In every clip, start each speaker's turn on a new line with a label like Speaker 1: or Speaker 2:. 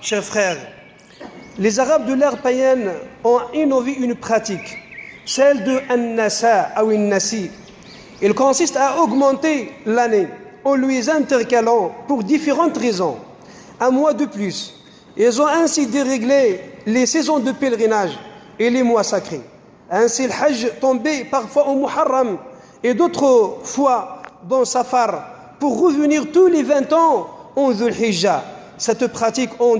Speaker 1: chers frères, les Arabes de l'ère païenne ont innové une pratique, celle de An-Nasa ou An-Nasi. Il consiste à augmenter l'année en lui intercalant pour différentes raisons un mois de plus. Ils ont ainsi déréglé les saisons de pèlerinage et les mois sacrés. Ainsi, le Hajj tombait parfois au Muharram et d'autres fois dans Safar pour revenir tous les 20 ans en Dhul Hijjah. Cette pratique a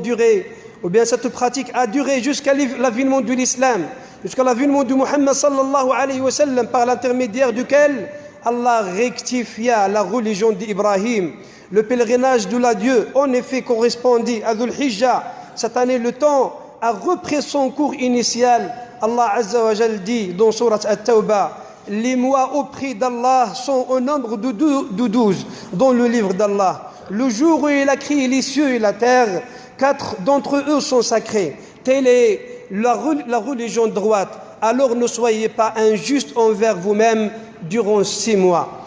Speaker 1: duré jusqu'à l'avènement de l'islam, jusqu'à l'avènement de Muhammad sallallahu alayhi wa sallam, par l'intermédiaire duquel Allah rectifia la religion d'Ibrahim. Le pèlerinage de l'adieu, en effet, correspondit à Dhul Hijjah. Cette année, le temps a repris son cours initial. Allah Azza wa Jal dit dans Surat At-Tawbah: les mois au prix d'Allah sont au nombre de 12 dans le livre d'Allah. Le jour où il a créé les cieux et la terre, 4 d'entre eux sont sacrés. Telle est la religion droite. Alors ne soyez pas injustes envers vous-même durant 6 mois.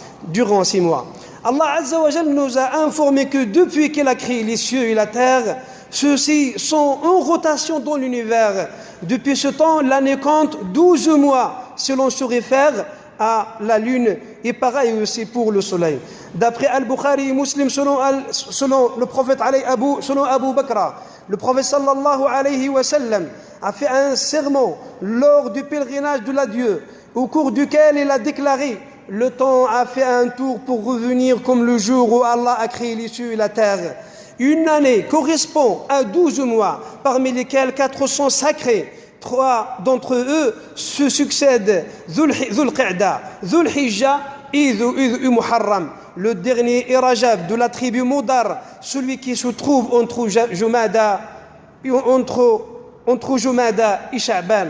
Speaker 1: Allah Azza wa Jal nous a informé que depuis qu'il a créé les cieux et la terre, ceux-ci sont en rotation dans l'univers. Depuis ce temps, l'année compte 12 mois, si l'on se réfère à la lune, et pareil aussi pour le soleil. D'après Al-Bukhari et Muslim, selon le prophète selon Abu Bakr, le prophète sallallahu alayhi wa sallam a fait un serment lors du pèlerinage de l'adieu, au cours duquel il a déclaré: le temps a fait un tour pour revenir comme le jour où Allah a créé les cieux et la terre. Une année correspond à 12 mois, parmi lesquels 4 sont sacrés. 3 d'entre eux se succèdent: Dhul Qa'da, Dhul Hijjah et Muharram. Le dernier est Rajab de la tribu Mudar, celui qui se trouve entre Jumada et Sha'ban.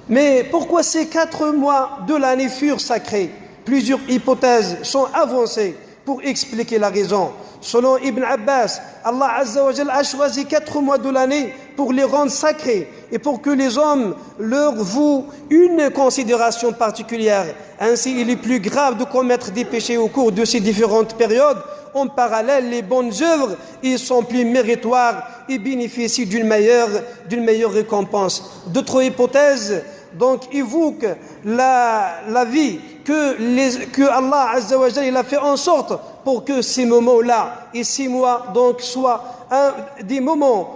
Speaker 1: Mais pourquoi ces 4 mois de l'année furent sacrés? Plusieurs hypothèses sont avancées pour expliquer la raison. Selon Ibn Abbas, Allah Azza wa Jal a choisi 4 mois de l'année pour les rendre sacrés et pour que les hommes leur vouent une considération particulière. Ainsi, il est plus grave de commettre des péchés au cours de ces différentes périodes. En parallèle, les bonnes œuvres y sont plus méritoires et bénéficient d'une meilleure récompense. D'autres hypothèses donc évoquent la vie que Allah Azza wa Jal il a fait en sorte pour que ces moments-là et 6 mois donc soient des moments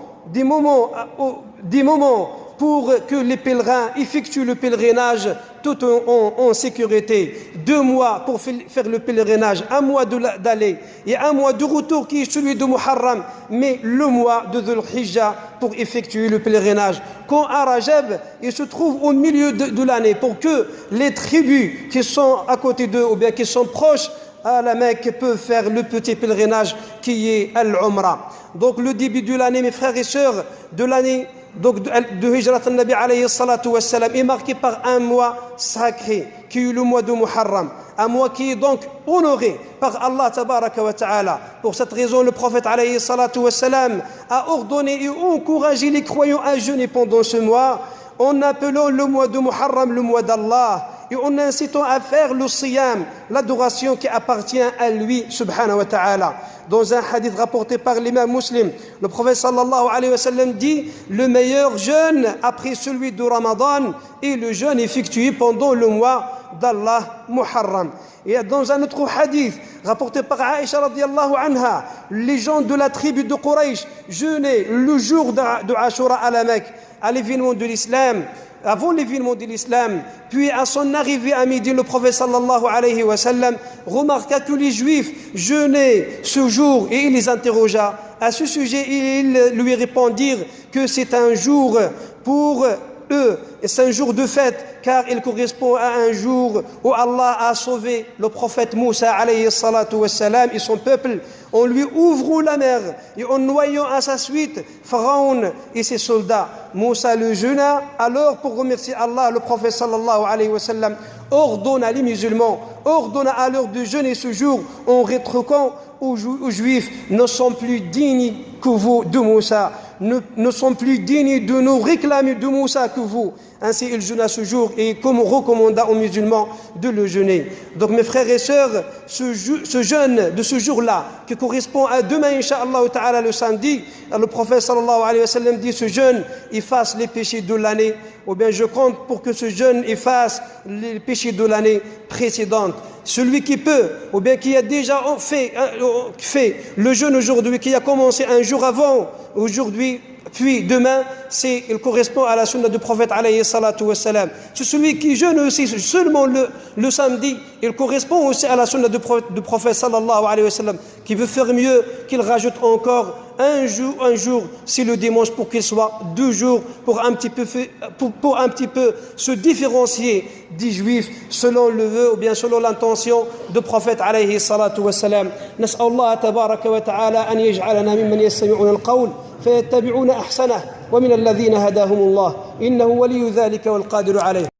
Speaker 1: pour que les pèlerins effectuent le pèlerinage tout en sécurité. 2 mois pour faire le pèlerinage, 1 mois d'aller et 1 mois de retour qui est celui de Muharram, mais le mois de Dhul Hijjah pour effectuer le pèlerinage. Quand à Rajab, il se trouve au milieu de l'année pour que les tribus qui sont à côté d'eux ou bien qui sont proches à la Mecque peuvent faire le petit pèlerinage qui est Al-Umrah. Donc le début de l'année, mes frères et sœurs, de l'année de Hijrat al-Nabi alayhi salatu wa salam est marqué par un mois sacré qui est le mois de Muharram, un mois qui est donc honoré par Allah tabaraka wa ta'ala. Pour cette raison, le prophète alayhi salatu wa salam a ordonné et encouragé les croyants à jeûner pendant ce mois, en appelant le mois de Muharram le mois d'Allah et en incitant à faire le siyam, l'adoration qui appartient à lui subhanahu wa ta'ala. Dans un hadith rapporté par l'imam Muslim, le prophète sallallahu alayhi wa sallam dit: le meilleur jeûne après celui de Ramadan est le jeûne effectué pendant le mois d'Allah Muharram. Et dans un autre hadith rapporté par Aïcha radiyallahu anha, les gens de la tribu de Quraysh jeûnaient le jour de Ashura à la Mecque, à l'événement de l'islam, avant l'événement de l'islam. Puis à son arrivée à midi, le prophète sallallahu alayhi wa sallam remarqua que les juifs jeûnaient ce jour et il les interrogea à ce sujet. Ils lui répondirent que c'est un jour pour eux, et c'est un jour de fête car il correspond à un jour où Allah a sauvé le prophète Moussa alayhi salatu wassalam et son peuple en lui ouvrant la mer et en noyant à sa suite Pharaon et ses soldats. Moussa le jeûna. Alors, pour remercier Allah, le prophète sallallahu alayhi wa sallam ordonne à les musulmans, ordonne à l'heure de jeûner ce jour en rétroquant aux juifs: ne sont plus dignes que vous de Moussa, ne sont plus dignes de nous réclamer de Moussa que vous. ainsi il jeûne à ce jour et comme on recommanda aux musulmans de le jeûner. Donc mes frères et sœurs, ce jeûne de ce jour-là, qui correspond à demain, Inch'Allah ta'ala, le samedi, le prophète sallallahu alayhi wa sallam dit ce jeûne efface les péchés de l'année, ou bien je compte pour que ce jeûne efface les péchés de l'année précédente. Celui qui peut, ou bien qui a déjà fait le jeûne aujourd'hui, qui a commencé un jour avant, aujourd'hui, puis demain, il correspond à la sunna du prophète alayhi salatu wassalam. C'est celui qui jeûne aussi seulement le samedi, il correspond aussi à la sunna du prophète sallallahu alayhi wa sallam, qui veut faire mieux, qu'il rajoute encore un jour, c'est le dimanche, pour qu'il soit 2 jours, pour un petit peu se différencier des juifs selon le vœu ou bien selon l'intention du prophète alayhi salatu wassalam. Nas'al Allah tabaraka wa ta'ala an yaj'alana mimman yastami'una al-qawl فيتبعون أحسنه ومن الذين هداهم الله إنه ولي ذلك والقادر عليه